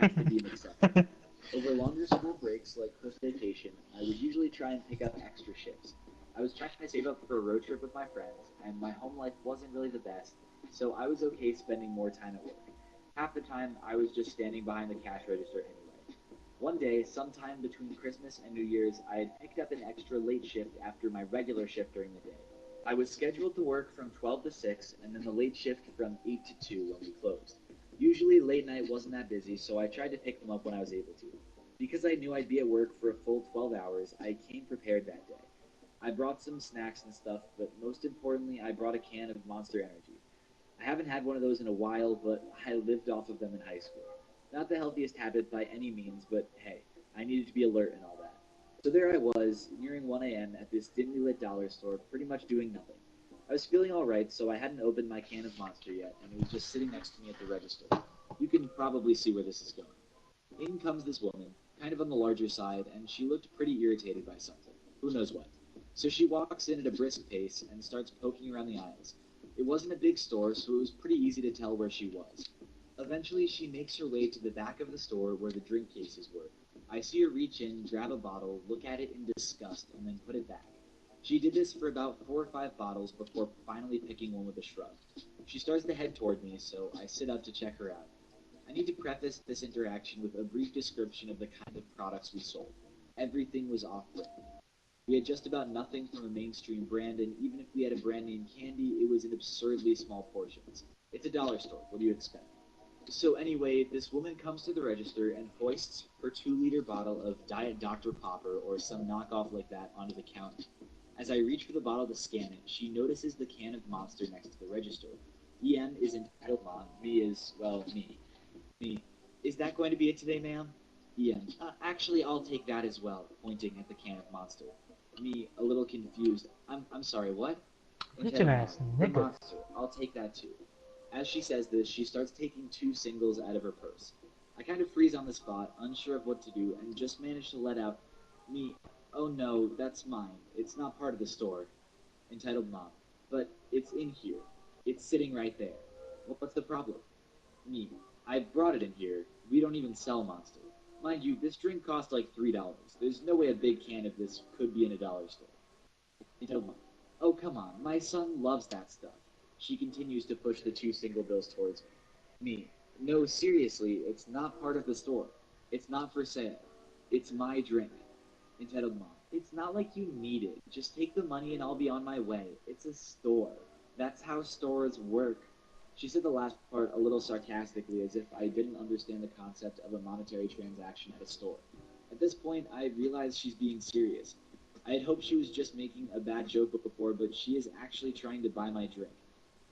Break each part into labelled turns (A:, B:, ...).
A: to be an exception. Over longer school breaks, like Christmas vacation, I would usually try and pick up extra shifts. I was trying to save up for a road trip with my friends, and my home life wasn't really the best, so I was okay spending more time at work. Half the time, I was just standing behind the cash register anyway. One day, sometime between Christmas and New Year's, I had picked up an extra late shift after my regular shift during the day. I was scheduled to work from 12 to 6, and then the late shift from 8 to 2 when we closed. Usually, late night wasn't that busy, so I tried to pick them up when I was able to. Because I knew I'd be at work for a full 12 hours, I came prepared that day. I brought some snacks and stuff, but most importantly, I brought a can of Monster Energy. I haven't had one of those in a while, but I lived off of them in high school. Not the healthiest habit by any means, but hey, I needed to be alert and all that. So there I was, nearing 1 a.m. at this dimly lit dollar store, pretty much doing nothing. I was feeling alright, so I hadn't opened my can of Monster yet, and it was just sitting next to me at the register. You can probably see where this is going. In comes this woman, kind of on the larger side, and she looked pretty irritated by something. Who knows what. So she walks in at a brisk pace and starts poking around the aisles. It wasn't a big store, so it was pretty easy to tell where she was. Eventually, she makes her way to the back of the store where the drink cases were. I see her reach in, grab a bottle, look at it in disgust, and then put it back. She did this for about 4 or 5 bottles before finally picking one with a shrug. She starts to head toward me, so I sit up to check her out. I need to preface this interaction with a brief description of the kind of products we sold. Everything was off-brand. We had just about nothing from a mainstream brand, and even if we had a brand name candy, it was in absurdly small portions. It's a dollar store, what do you expect? So anyway, this woman comes to the register and hoists her 2-liter bottle of Diet Dr. Popper or some knockoff like that onto the counter. As I reach for the bottle to scan it, she notices the can of Monster next to the register. EM is entitled Mom, me is, well, me. Is that going to be it today, ma'am? EM. Actually, I'll take that as well, pointing at the can of Monster. Me, a little confused. I'm sorry, what?
B: Rich ass
A: The
B: nigga.
A: Monster. I'll take that too. As she says this, she starts taking 2 singles out of her purse. I kind of freeze on the spot, unsure of what to do, and just manage to let out, me, oh no, that's mine. It's not part of the store. Entitled Mom. But it's in here. It's sitting right there. What's the problem? Me. I brought it in here. We don't even sell Monster. Mind you, this drink cost like $3. There's no way a big can of this could be in a dollar store. Entitled Mom. Oh, come on. My son loves that stuff. She continues to push the 2 single bills towards me. Me. No, seriously, it's not part of the store. It's not for sale. It's my drink. Entitled Mom. It's not like you need it. Just take the money and I'll be on my way. It's a store. That's how stores work. She said the last part a little sarcastically, as if I didn't understand the concept of a monetary transaction at a store. At this point, I realized she's being serious. I had hoped she was just making a bad joke before, but she is actually trying to buy my drink.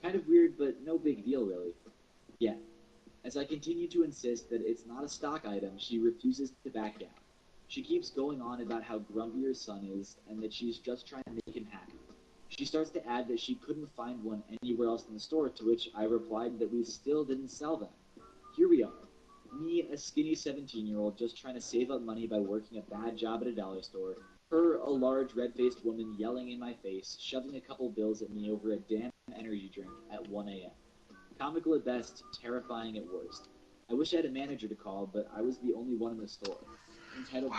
A: Kind of weird, but no big deal, really. Yeah. As I continue to insist that it's not a stock item, she refuses to back down. She keeps going on about how grumpy her son is and that she's just trying to make him happy. She starts to add that she couldn't find one anywhere else in the store, to which I replied that we still didn't sell them. Here we are. Me, a skinny 17-year-old, just trying to save up money by working a bad job at a dollar store. Her, a large, red-faced woman yelling in my face, shoving a couple bills at me over a damn energy drink at 1 a.m. Comical at best, terrifying at worst. I wish I had a manager to call, but I was the only one in the store. Entitled,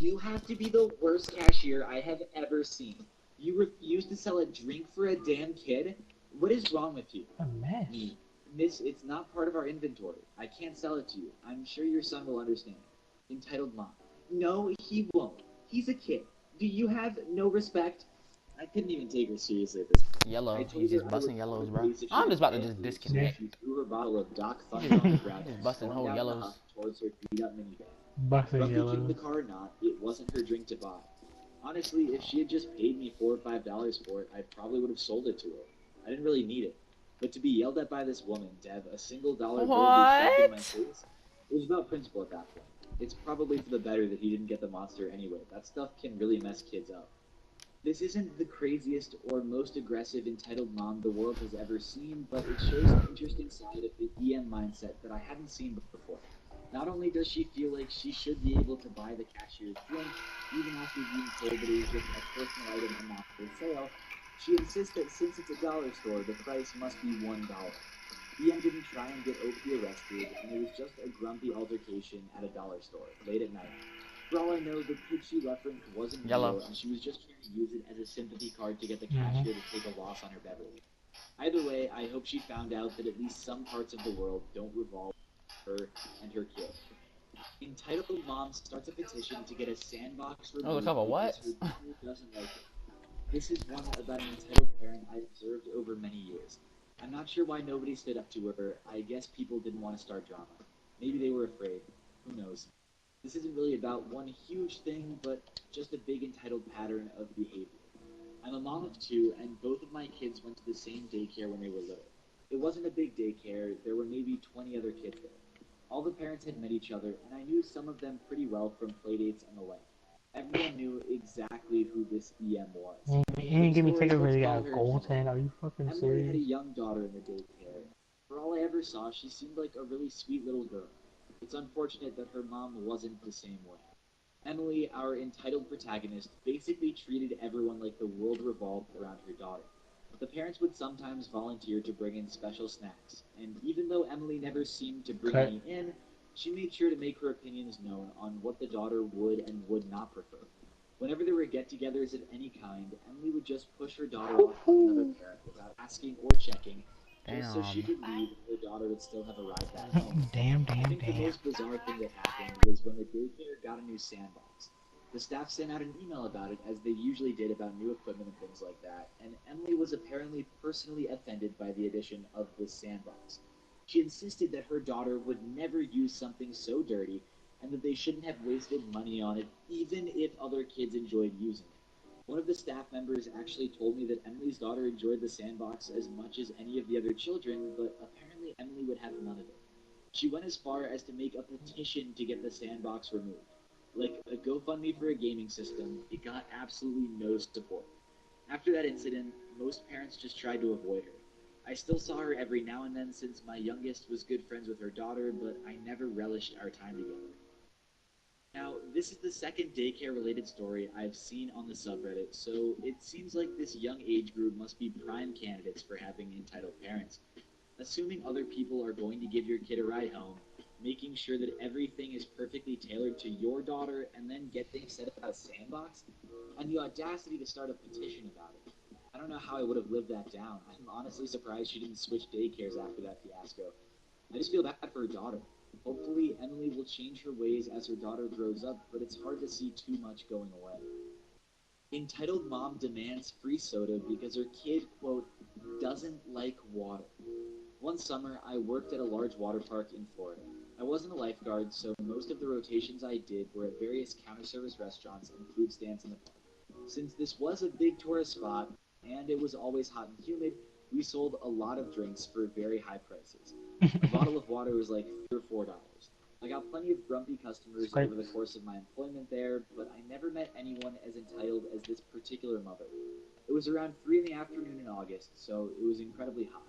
A: you have to be the worst cashier I have ever seen. You refuse to sell a drink for a damn kid? What is wrong with you?
B: A mess.
A: Me. Miss, it's not part of our inventory. I can't sell it to you. I'm sure your son will understand. Entitled Mom. No, he won't. He's a kid. Do you have no respect? I couldn't even take her seriously at this point. I
C: Yellow. You
A: told her
C: just
A: I was
C: busting yellows,
A: going to
C: bro.
A: face that she
C: I'm
A: was
C: just about to
A: bad
C: just
A: news, so
C: disconnect.
A: she threw her bottle of Doc
C: You
A: Thunder on the ground
C: just
A: and
C: busting
A: stormed
C: whole
A: down the
C: yellows.
A: huff towards her beat-up minivan.
B: Busting
A: Grumpy
B: yellows.
A: kicked the car or not, it wasn't her drink to buy. Honestly, if she had just paid me $4 or $5 for it, I probably would have sold it to her. I didn't really need it. But to be yelled at by this woman, Dev, a single dollar bill be shoved in my
C: What?
A: face, it was about principle at that point. It's probably for the better that he didn't get the Monster anyway. That stuff can really mess kids up. This isn't the craziest or most aggressive entitled mom the world has ever seen, but it shows an interesting side of the EM mindset that I hadn't seen before. Not only does she feel like she should be able to buy the cashier's drink, even after being told that it is just a personal item and not for sale, she insists that since it's a dollar store, the price must be $1. Ian didn't try and get Opie arrested, and it was just a grumpy altercation at a dollar store, late at night. For all I know, the kid she referenced wasn't
C: Yellow.
A: real, and she was just trying to use it as a sympathy card to get the
B: Mm-hmm.
A: cashier to take a loss on her beverage. Either way, I hope she found out that at least some parts of the world don't revolve around her and her kid. Entitled Mom starts a petition to get a sandbox
C: Oh, the
A: removed
C: cover.
A: because
C: What?
A: her daughter doesn't like it. This is one about an entitled parent I've observed over many years. I'm not sure why nobody stood up to her. I guess people didn't want to start drama. Maybe they were afraid. Who knows? This isn't really about one huge thing, but just a big entitled pattern of behavior. I'm a mom of two, and both of my kids went to the same daycare when they were little. It wasn't a big daycare, there were maybe 20 other kids there. All the parents had met each other, and I knew some of them pretty well from playdates and the like. Everyone knew exactly who this EM was.
B: You
A: For
B: didn't
A: the
B: give me
A: story,
B: takeover.
A: let's
B: You
A: call
B: got a
A: her
B: goaltend.
A: Emily.
B: Are you fucking
A: Emily had a
B: serious?
A: young daughter in the daycare. For all I ever saw, she seemed like a really sweet little girl. It's unfortunate that her mom wasn't the same way. Emily, our entitled protagonist, basically treated everyone like the world revolved around her daughter. The parents would sometimes volunteer to bring in special snacks, and even though Emily never seemed to bring
B: Cut.
A: any in, she made sure to make her opinions known on what the daughter would and would not prefer. Whenever there were get-togethers of any kind, Emily would just push her daughter off to another parent without asking or checking, just so she
C: Damn.
A: could leave and her daughter would still have a ride back home.
B: Damn,
A: I
B: damn,
A: think the
B: damn.
A: most bizarre thing that happened was when the daycare got a new sandbox. The staff sent out an email about it, as they usually did about new equipment and things like that, and Emily was apparently personally offended by the addition of this sandbox. She insisted that her daughter would never use something so dirty, and that they shouldn't have wasted money on it, even if other kids enjoyed using it. One of the staff members actually told me that Emily's daughter enjoyed the sandbox as much as any of the other children, but apparently Emily would have none of it. She went as far as to make a petition to get the sandbox removed. Like a GoFundMe for a gaming system, it got absolutely no support. After that incident, most parents just tried to avoid her. I still saw her every now and then since my youngest was good friends with her daughter, but I never relished our time together. Now, this is the second daycare related story I've seen on the subreddit, so it seems like this young age group must be prime candidates for having entitled parents. Assuming other people are going to give your kid a ride home, making sure that everything is perfectly tailored to your daughter, and then get things set up at a sandbox, and the audacity to start a petition about it. I don't know how I would have lived that down. I'm honestly surprised she didn't switch daycares after that fiasco. I just feel bad for her daughter. Hopefully, Emily will change her ways as her daughter grows up, but it's hard to see too much going away. Entitled mom demands free soda because her kid, quote, doesn't like water. One summer, I worked at a large water park in Florida. I wasn't a lifeguard, so most of the rotations I did were at various counter service restaurants and food stands in the park. Since this was a big tourist spot, and it was always hot and humid, we sold a lot of drinks for very high prices. A bottle of water was like $3 or $4. I got plenty of grumpy customers
B: Skype.
A: over the course of my employment there, but I never met anyone as entitled as this particular mother. It was around 3 in the afternoon in August, so it was incredibly hot.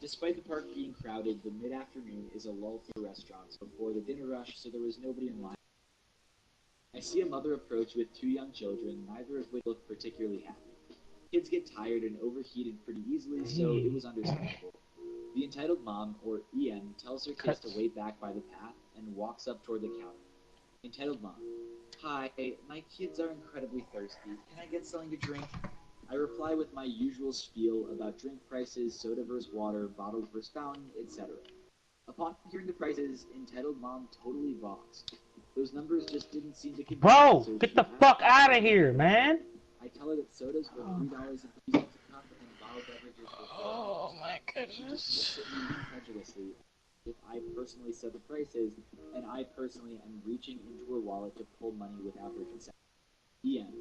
A: Despite the park being crowded, the mid-afternoon is a lull for restaurants before the dinner rush, so there was nobody in line. I see a mother approach with two young children, neither of which look particularly happy. Kids get tired and overheated pretty easily, so it
B: Hey.
A: was understandable. The entitled mom, or EN, tells her kids to
B: Cuts.
A: wait back by the path and walks up toward the counter. Entitled mom, hi, my kids are incredibly thirsty. Can I get something to drink? I reply with my usual spiel about drink prices, soda versus water, bottled versus fountain, etc. Upon hearing the prices, entitled mom totally balks. Those numbers just didn't seem to compute,
B: Bro,
A: so
B: get
A: she
B: the
A: asks
B: fuck
A: me to
B: out of
A: get
B: here,
A: more.
B: man.
A: I tell her that sodas were
B: Oh,
A: $3.50 a cup and bottled beverages were
C: Oh
A: $4.
C: my
A: She just looks
C: goodness.
A: at me incredulously if I personally set the prices, and I personally am reaching into her wallet to pull money without her consent. EM,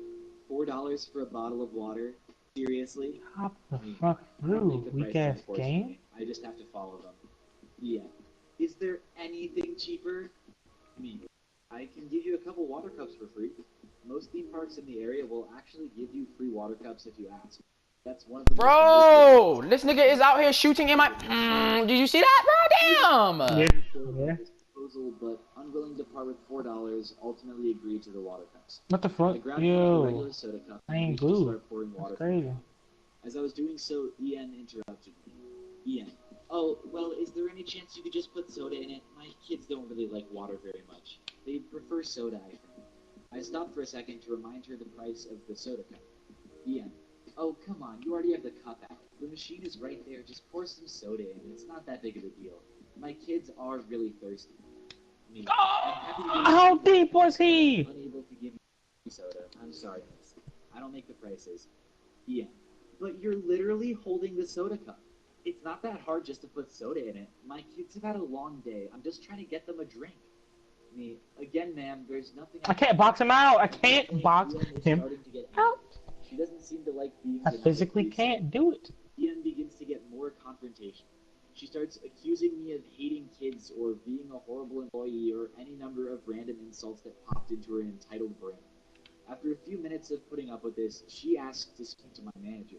A: $4 for a bottle of water? Seriously?
B: hop the
A: I mean,
B: fuck
A: I don't make
B: through,
A: the
B: weak
A: prices,
B: ass game.
A: unfortunately. I just have to follow them. EM, is there anything cheaper? I mean, I can give you a couple water cups for free. Most theme parks in the area will actually give you free water cups if you ask. That's one of the most valuable
C: Bro,
A: things
C: this
A: about
C: nigga is
A: being
C: out here shooting in my.
A: entitled in this area.
C: Did you see that,
A: I was
C: bro?
B: Yeah,
C: Damn.
A: so
B: yeah.
A: about this proposal, but unwilling to part with $4, ultimately agreed to the water cups.
B: What the
A: I
B: fuck?
A: grabbed one of the
B: Yo,
A: regular soda cups
B: I
A: and
B: ain't
A: reached to
B: blue.
A: start pouring
B: That's
A: water from the
B: crazy.
A: fountain. As I was doing so, Ian interrupted me. Ian, Oh, well, is there any chance you could just put soda in it? My kids don't really like water very much. They prefer soda, I think. I stopped for a second to remind her the price of the soda cup. The end. Oh, come on, you already have the cup out. The machine is right there. Just pour some soda in. It's not that big of a deal. My kids are really thirsty. Me. I'm happy to be
B: How deep was he?
A: unable to give you soda. I'm sorry, miss. I don't make the prices. The end. But you're literally holding the soda cup. It's not that hard just to put soda in it. My kids have had a long day. I'm just trying to get them a drink. Me. Again, ma'am, there's nothing
B: I can't box him out. I can't
A: Ian
B: box
A: is
B: him
A: starting to get
B: out.
A: She doesn't seem to like being
B: I
A: denied
B: physically
A: free soda.
B: can't do it.
A: Ian begins to get more confrontational. She starts accusing me of hating kids or being a horrible employee or any number of random insults that popped into her entitled brain. After a few minutes of putting up with this, she asks to speak to my manager.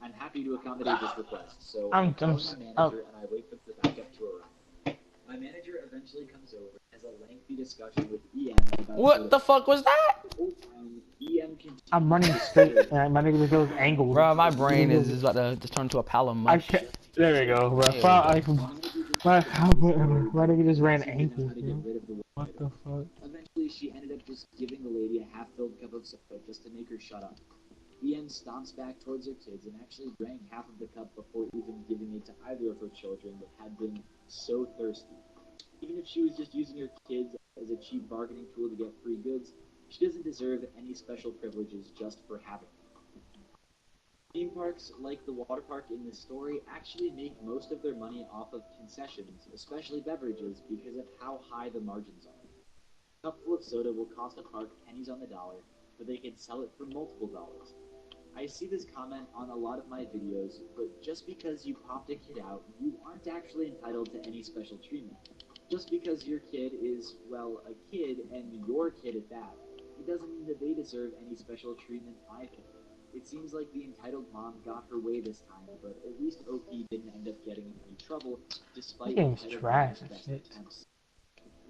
A: I'm happy to accommodate this request, so I call my manager and I wait for the backup to arrive. My manager eventually comes over and has a lengthy discussion with EM about
C: What the fuck was that?
A: EM continues
B: I'm running straight. My nigga with those angles.
C: Bro, my brain is about to just turn to a pile of
B: I
C: mush.
B: can't. There we go, bro. My nigga just ran ankles, bro. What the fuck?
A: Eventually, she ended up just giving the lady a half-filled cup of soda just to make her shut up. EM stomps back towards her kids and actually drank half of the cup before even giving it to either of her children that had been so thirsty. Even if she was just using her kids as a cheap bargaining tool to get free goods, she doesn't deserve any special privileges just for having them. Theme parks, like the water park in this story, actually make most of their money off of concessions, especially beverages, because of how high the margins are. A cup full of soda will cost a park pennies on the dollar, but they can sell it for multiple dollars. I see this comment on a lot of my videos, but just because you popped a kid out, you aren't actually entitled to any special treatment. Just because your kid is, well, a kid, and your kid at that, it doesn't mean that they deserve any special treatment either. It seems like the entitled mom got her way this time, but at least OP didn't end up getting in any trouble,
B: This
A: despite
B: game's
A: entitled
B: trash
A: mom's
B: and
A: best
B: shit.
A: attempts.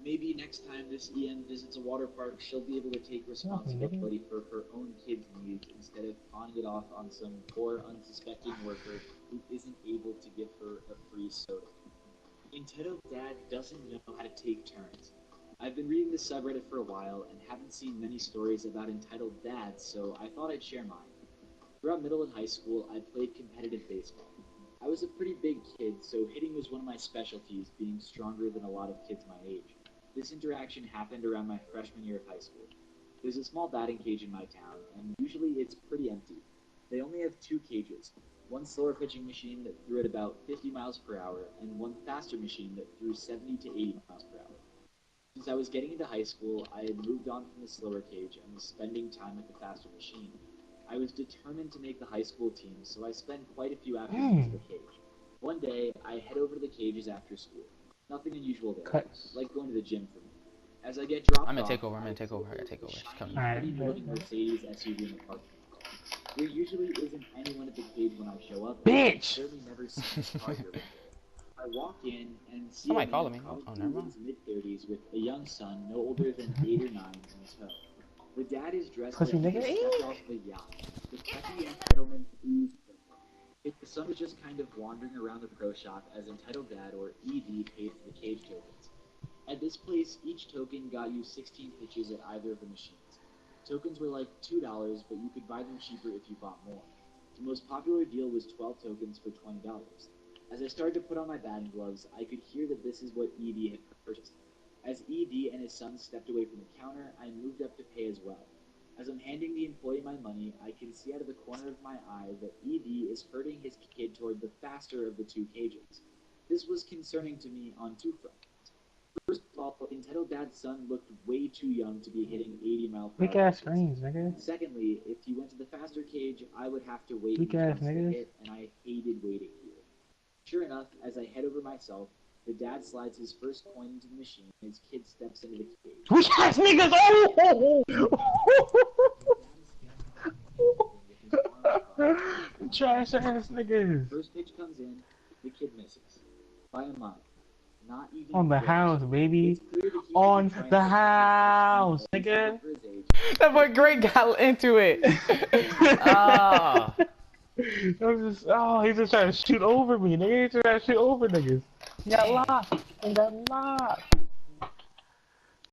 A: Maybe next time this EM visits a water park, she'll be able to take responsibility for her own kid's needs instead of pawning it off on some poor, unsuspecting worker who isn't able to give her a free soda. Entitled Dad doesn't know how to take turns. I've been reading this subreddit for a while and haven't seen many stories about entitled dads, so I thought I'd share mine. Throughout middle and high school, I played competitive baseball. I was a pretty big kid, so hitting was one of my specialties, being stronger than a lot of kids my age. This interaction happened around my freshman year of high school. There's a small batting cage in my town, and usually it's pretty empty. They only have two cages, one slower pitching machine that threw at about 50 miles per hour, and one faster machine that threw 70 to 80 miles per hour. Since I was getting into high school, I had moved on from the slower cage and was spending time at the faster machine. I was determined to make the high school team, so I spent quite a few afternoons at the cage. One day, I head over to the cages after school. Nothing unusual there, like going to the gym for me. As I get dropped
C: I'm gonna
A: off,
C: take over. I gotta take over. She's coming.
A: pretty looking Mercedes SUV in the parking lot. There usually isn't anyone at the cage when I show up.
B: Bitch!
A: I certainly never see a car here before. I walk in and see
C: Somebody
A: a
C: calling
A: man
C: me.
A: probably
C: Oh, never
A: in
C: mind.
A: his mid-30s with a young son no older than 8 or 9 in tow. The dad is dressed
B: Pussy
A: like he
B: nigga.
A: just stepped off the yacht. The techie entitlement oozed from him. If the son was just kind of wandering around the pro shop as entitled dad or ED paid for the cage tokens. At this place, each token got you 16 pitches at either of the machines. Tokens were like $2, but you could buy them cheaper if you bought more. The most popular deal was 12 tokens for $20. As I started to put on my batting gloves, I could hear that this is what ED had purchased. As ED and his son stepped away from the counter, I moved up to pay as well. As I'm handing the employee my money, I can see out of the corner of my eye that ED is herding his kid toward the faster of the two cages. This was concerning to me on two fronts. First of all, entitled dad's son looked way too young to be hitting 80 mile per
B: Weak
A: hour
B: ass
A: pitches.
B: screens, nigga.
A: Secondly, if he went to the faster cage, I would have to wait
B: Weak
A: in
B: ass
A: turns to
B: niggas.
A: hit, and I hated waiting here. Sure enough, as I head over myself, the dad slides his first coin into the machine, and his kid steps into the cage.
B: Weak ass niggas! Oh! Trash ass niggas.
A: First pitch comes in, the kid misses. By a mile. Not even
B: On the
A: close.
B: house, baby.
A: It's clear that he
B: On
A: was trying
B: the
A: to
B: house,
A: for
B: nigga.
A: his age.
C: That boy Greg got into it. Ah.
B: I'm just, oh, he's just trying to shoot over me, nigga. He's trying to shoot over niggas. He got locked. He got locked.